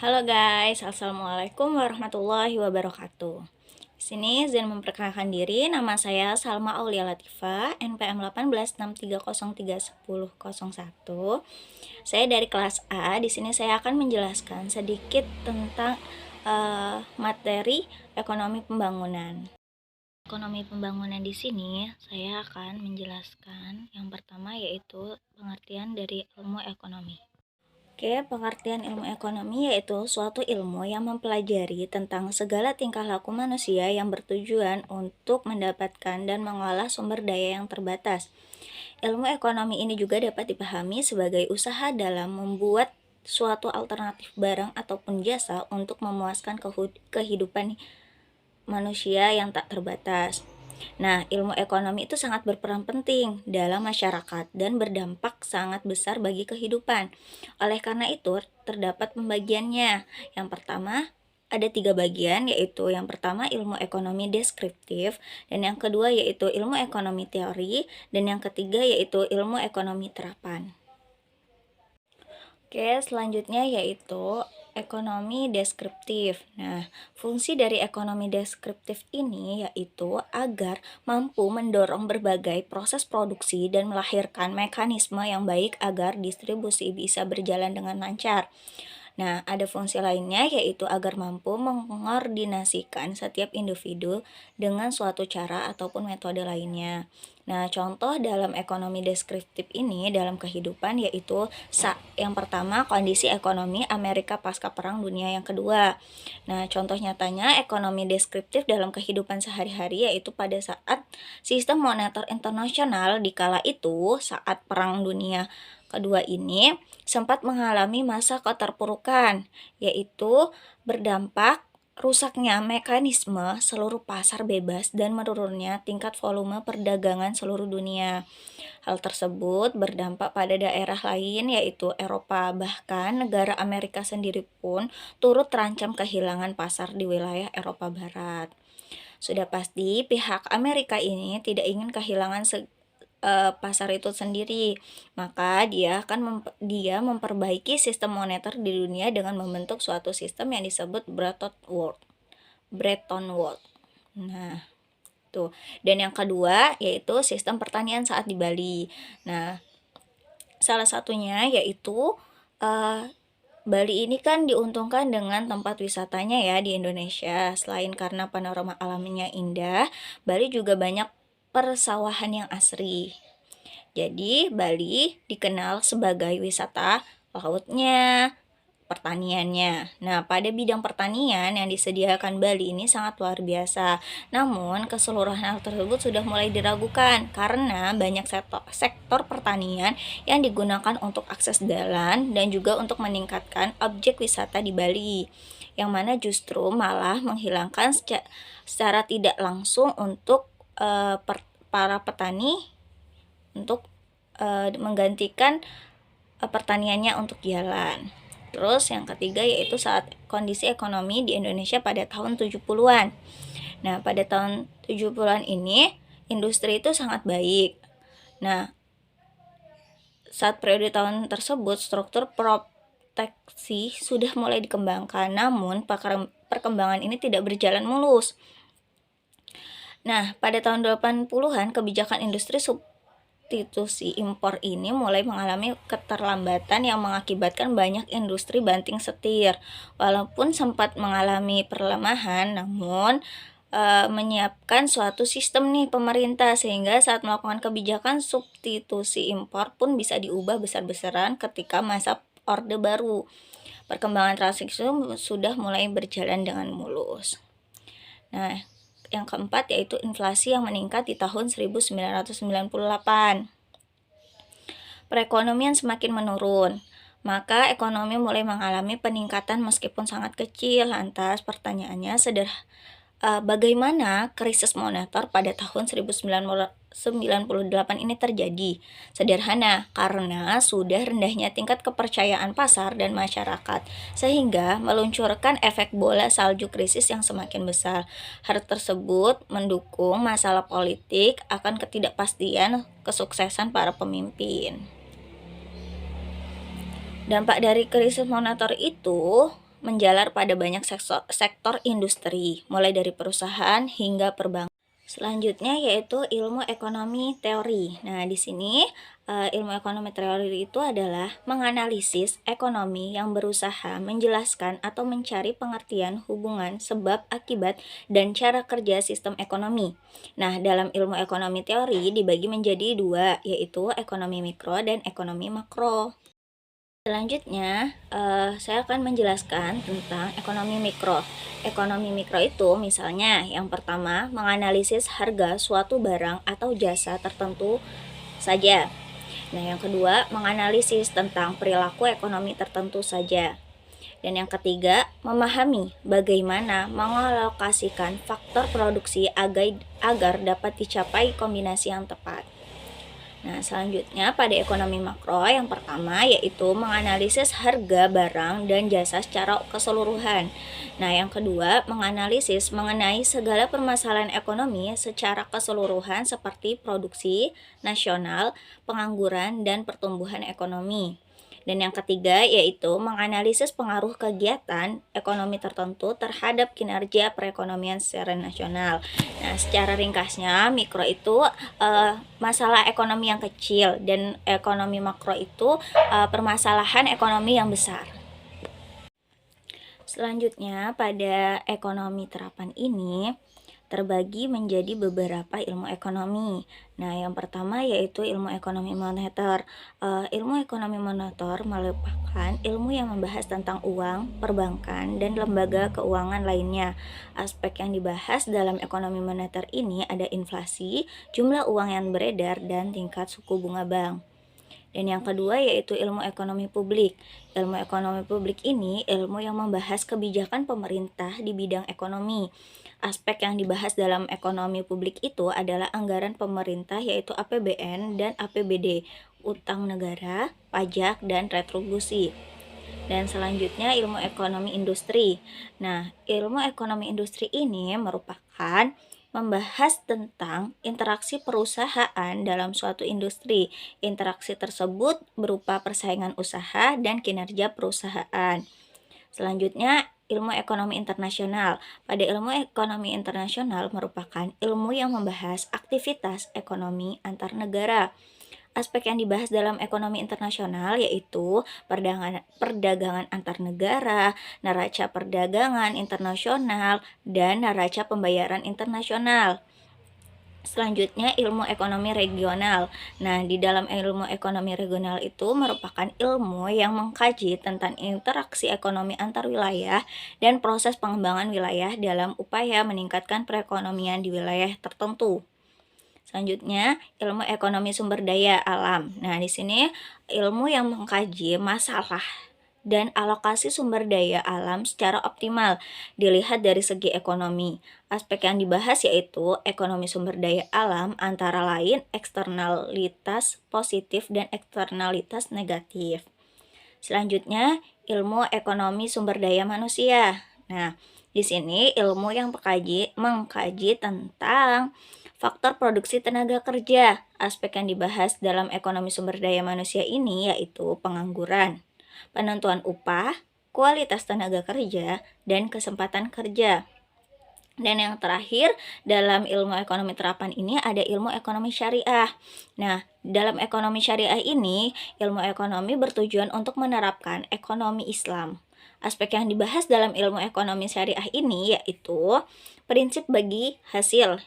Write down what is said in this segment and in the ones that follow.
Halo guys, assalamualaikum warahmatullahi wabarakatuh. Di sini izin memperkenalkan diri, nama saya Salma Aulia Latifa, NPM 1863031001. Saya dari kelas A. Di sini saya akan menjelaskan sedikit tentang materi ekonomi pembangunan. Ekonomi pembangunan di sini saya akan menjelaskan yang pertama yaitu pengertian dari ilmu ekonomi. Oke, pengertian ilmu ekonomi yaitu suatu ilmu yang mempelajari tentang segala tingkah laku manusia yang bertujuan untuk mendapatkan dan mengolah sumber daya yang terbatas. Ilmu ekonomi ini juga dapat dipahami sebagai usaha dalam membuat suatu alternatif barang ataupun jasa untuk memuaskan kehidupan manusia yang tak terbatas. Nah, ilmu ekonomi itu sangat berperan penting dalam masyarakat dan berdampak sangat besar bagi kehidupan. Oleh karena itu, terdapat pembagiannya. Yang pertama, ada 3 bagian, yaitu yang pertama ilmu ekonomi deskriptif, dan yang kedua yaitu ilmu ekonomi teori, dan yang ketiga yaitu ilmu ekonomi terapan. Oke, selanjutnya yaitu ekonomi deskriptif. Nah, fungsi dari ekonomi deskriptif ini yaitu agar mampu mendorong berbagai proses produksi dan melahirkan mekanisme yang baik agar distribusi bisa berjalan dengan lancar. Nah, ada fungsi lainnya yaitu agar mampu mengkoordinasikan setiap individu dengan suatu cara ataupun metode lainnya. Nah, contoh dalam ekonomi deskriptif ini dalam kehidupan yaitu yang pertama kondisi ekonomi Amerika pasca Perang Dunia yang kedua. Nah, contoh nyatanya ekonomi deskriptif dalam kehidupan sehari-hari yaitu pada saat sistem moneter internasional di kala itu saat Perang Dunia kedua ini sempat mengalami masa keterpurukan, yaitu berdampak rusaknya mekanisme seluruh pasar bebas dan menurunnya tingkat volume perdagangan seluruh dunia. Hal tersebut berdampak pada daerah lain yaitu Eropa, bahkan negara Amerika sendiri pun turut terancam kehilangan pasar di wilayah Eropa Barat. Sudah pasti pihak Amerika ini tidak ingin kehilangan pasar itu sendiri. Maka dia memperbaiki sistem moneter di dunia dengan membentuk suatu sistem yang disebut Bretton Woods. Nah, tuh. Dan yang kedua yaitu sistem pertanian saat di Bali. Nah, salah satunya yaitu Bali ini kan diuntungkan dengan tempat wisatanya ya di Indonesia. Selain karena panorama alamnya indah, Bali juga banyak persawahan yang asri. Jadi, Bali dikenal sebagai wisata lautnya, pertaniannya. Nah, pada bidang pertanian yang disediakan Bali ini sangat luar biasa. Namun, keseluruhan hal tersebut sudah mulai diragukan karena banyak sektor pertanian yang digunakan untuk akses jalan dan juga untuk meningkatkan objek wisata di Bali. Yang mana justru malah menghilangkan secara tidak langsung untuk para petani untuk menggantikan pertaniannya untuk jalan. Terus yang ketiga yaitu saat kondisi ekonomi di Indonesia pada tahun 70-an. Nah, pada tahun 70-an ini industri itu sangat baik. Nah, saat periode tahun tersebut struktur proteksi sudah mulai dikembangkan, namun perkembangan ini tidak berjalan mulus. Nah, pada tahun 80-an kebijakan industri substitusi impor ini mulai mengalami keterlambatan yang mengakibatkan banyak industri banting setir. Walaupun sempat mengalami perlemahan, namun menyiapkan suatu sistem nih pemerintah sehingga saat melakukan kebijakan substitusi impor pun bisa diubah besar-besaran ketika masa Orde Baru. Perkembangan transisi sudah mulai berjalan dengan mulus. Nah, yang keempat yaitu inflasi yang meningkat di tahun 1998. Perekonomian semakin menurun, maka ekonomi mulai mengalami peningkatan meskipun sangat kecil. Lantas pertanyaannya bagaimana krisis moneter pada tahun 1998 ini terjadi? Sederhana, karena sudah rendahnya tingkat kepercayaan pasar dan masyarakat, sehingga meluncurkan efek bola salju krisis yang semakin besar. Hal tersebut mendukung masalah politik akan ketidakpastian kesuksesan para pemimpin. Dampak dari krisis moneter itu menjalar pada banyak sektor industri, mulai dari perusahaan hingga perbankan. Selanjutnya yaitu ilmu ekonomi teori. Nah, di sini ilmu ekonomi teori itu adalah menganalisis ekonomi yang berusaha menjelaskan atau mencari pengertian hubungan sebab akibat dan cara kerja sistem ekonomi. Nah, dalam ilmu ekonomi teori dibagi menjadi dua, yaitu ekonomi mikro dan ekonomi makro. Selanjutnya, saya akan menjelaskan tentang ekonomi mikro. Ekonomi mikro itu misalnya yang pertama menganalisis harga suatu barang atau jasa tertentu saja. Nah, yang kedua menganalisis tentang perilaku ekonomi tertentu saja. Dan yang ketiga, memahami bagaimana mengalokasikan faktor produksi agar dapat dicapai kombinasi yang tepat. Nah, selanjutnya pada ekonomi makro yang pertama yaitu menganalisis harga barang dan jasa secara keseluruhan. Nah, yang kedua menganalisis mengenai segala permasalahan ekonomi secara keseluruhan seperti produksi nasional, pengangguran, dan pertumbuhan ekonomi. Dan yang ketiga yaitu menganalisis pengaruh kegiatan ekonomi tertentu terhadap kinerja perekonomian secara nasional. Nah, secara ringkasnya mikro itu masalah ekonomi yang kecil dan ekonomi makro itu permasalahan ekonomi yang besar. Selanjutnya pada ekonomi terapan ini terbagi menjadi beberapa ilmu ekonomi. Nah, yang pertama yaitu ilmu ekonomi moneter. Ilmu ekonomi moneter merupakan ilmu yang membahas tentang uang, perbankan, dan lembaga keuangan lainnya. Aspek yang dibahas dalam ekonomi moneter ini ada inflasi, jumlah uang yang beredar, dan tingkat suku bunga bank. Dan yang kedua yaitu ilmu ekonomi publik. Ilmu ekonomi publik ini ilmu yang membahas kebijakan pemerintah di bidang ekonomi. Aspek yang dibahas dalam ekonomi publik itu adalah anggaran pemerintah yaitu APBN dan APBD, utang negara, pajak, dan retribusi. Dan selanjutnya ilmu ekonomi industri. Nah, ilmu ekonomi industri ini merupakan membahas tentang interaksi perusahaan dalam suatu industri. Interaksi tersebut berupa persaingan usaha dan kinerja perusahaan. Selanjutnya, ilmu ekonomi internasional. Pada ilmu ekonomi internasional merupakan ilmu yang membahas aktivitas ekonomi antar negara. Aspek yang dibahas dalam ekonomi internasional yaitu perdagangan antar negara, neraca perdagangan internasional, dan neraca pembayaran internasional. Selanjutnya ilmu ekonomi regional. Nah, di dalam ilmu ekonomi regional itu merupakan ilmu yang mengkaji tentang interaksi ekonomi antar wilayah dan proses pengembangan wilayah dalam upaya meningkatkan perekonomian di wilayah tertentu. Selanjutnya, ilmu ekonomi sumber daya alam. Nah, di sini ilmu yang mengkaji masalah dan alokasi sumber daya alam secara optimal dilihat dari segi ekonomi. Aspek yang dibahas yaitu ekonomi sumber daya alam antara lain eksternalitas positif dan eksternalitas negatif. Selanjutnya, ilmu ekonomi sumber daya manusia. Nah, di sini ilmu yang mengkaji tentang faktor produksi tenaga kerja. Aspek yang dibahas dalam ekonomi sumber daya manusia ini yaitu pengangguran, penentuan upah, kualitas tenaga kerja, dan kesempatan kerja. Dan yang terakhir, dalam ilmu ekonomi terapan ini ada ilmu ekonomi syariah. Nah, dalam ekonomi syariah ini, ilmu ekonomi bertujuan untuk menerapkan ekonomi Islam. Aspek yang dibahas dalam ilmu ekonomi syariah ini yaitu prinsip bagi hasil,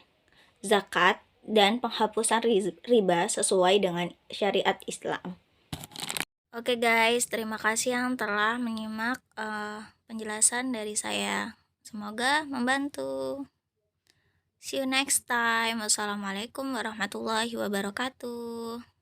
zakat, dan penghapusan riba sesuai dengan syariat Islam. Oke guys, terima kasih yang telah menyimak penjelasan dari saya. Semoga membantu. See you next time. Wassalamualaikum warahmatullahi wabarakatuh.